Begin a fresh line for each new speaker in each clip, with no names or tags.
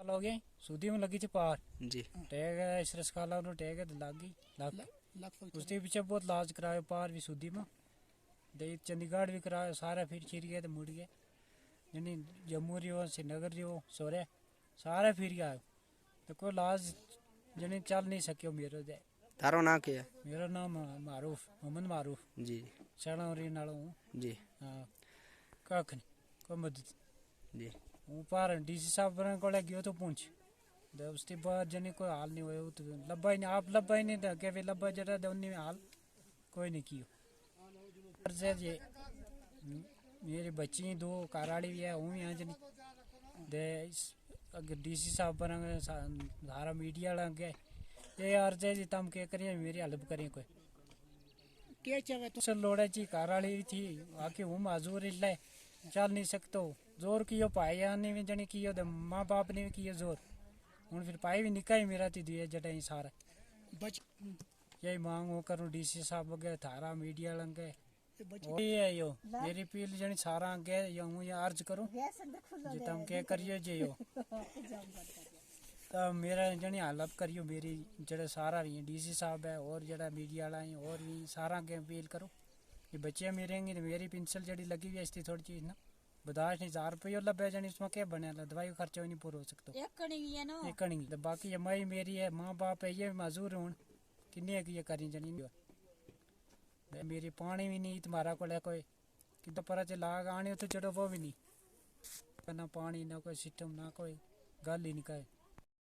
हो गए सूदी में लगी थी पार
जी
टैग है इस रसकाला टैग है लग गई उसके पीछे बहुत इलाज कराया पार भी सूदी में दे चंडीगढ़ भी कराया सारा फिर चिर गए तो मुड़ गए यानी जम्मू रियो श्रीनगर रियो सोरे सारा फिर गया तो कोई इलाज जनी चल नहीं सको मेरे दे
थारो ना क्या
मेरा नाम मारूफ मोहम्मद मारूफ
जी
शरणौरी नालों हूँ
जी
हाँ कख नहीं कोई मदद
जी
ऊपर डीसी साहब को गयो तो पूछ तो उसके बाद जनी कोई हाल नहीं हुआ तो लब्बा ही नहीं आप लब्बा ही नहीं था क्या वे लब्बा जरा दे उन्हीं में हाल कोई नहीं कियो ये मेरी बच्ची दो काराड़ी भी है हूँ यहाँ जनी दे अगर डीसी साहब पर सारा मीडिया वाला गए ये अर्ज है जी तम क्या करिए मेरी हेल्प करिए कोई
क्या चाहे
तो लोड़ा जी काराड़ी थी आके हूँ माजूर इल्ला चल नहीं सकते जोर कियो पाया नहीं भी जनी कियो दे माँ बाप ने भी कियो जोर हूँ फिर पाई भी निका ही मेरा थी दिए जटा ही सारा
बच
यही मांग वो करूँ डीसी साहब गए थारा मीडिया लंग गए है यो मेरी पील जनी सारा गए यो हूँ यहाँ अर्ज करूँ जी तम क्या करियो जे यो तो मेरा जनी हालत करियो मेरी जड़े सारा रही डीसी साहब है और जड़ा मीडिया वाला है और भी सारा के अपील करो ये बच्चे मेरे तो मेरी पेंसिल जड़ी लगी हुई इसकी थोड़ी चीज ना बर्दाश्त नहीं 1000 रुपये लब्बे जनी इसमें क्या बने दवाई का खर्चा नहीं पूरा हो सकता एक कणी तो बाकी ये मई मेरी है माँ बाप है ये मजूर हूँ किन्ने की ये करी जनी मेरी पानी भी नहीं तुम्हारा को कोई कि तो पर लाग आने तो चढ़ो वो भी नहीं ना पानी ना कोई सिस्टम ना कोई गल ही नहीं कहे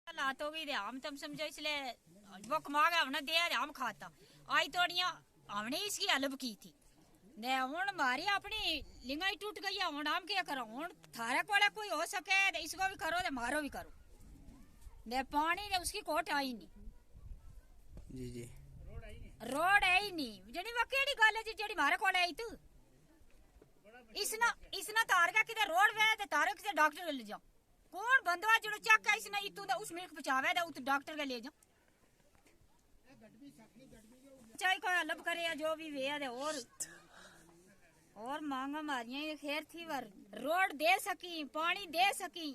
लात हो गई थे हम तुम समझो इसलिए वो कमा गया हमने दिया हम खाता आई तोड़ियां हमने इसकी हेल्प की थी ने हूँ हमारी अपनी लिंगाई टूट गई है हूँ हम क्या करो हूँ थारे को कोई हो सके तो इसको भी करो तो मारो भी करो ने पानी ने उसकी कोट आई नहीं
जी जी
रोड है ही नहीं जड़ी वो केड़ी गल है जी जड़ी मारे को आई तू इसना तार का किधर रोड वे ते तारे किधर डॉक्टर ले जाओ कौन बंदवा जो चेक है इसने इतू दा उस मिल्क पचावे दा उत डॉक्टर के ले जाओ चाहे कोई हेल्प करे या जो भी वे है और मांगा मारियां खैर थी वर रोड दे सकी पानी दे सकी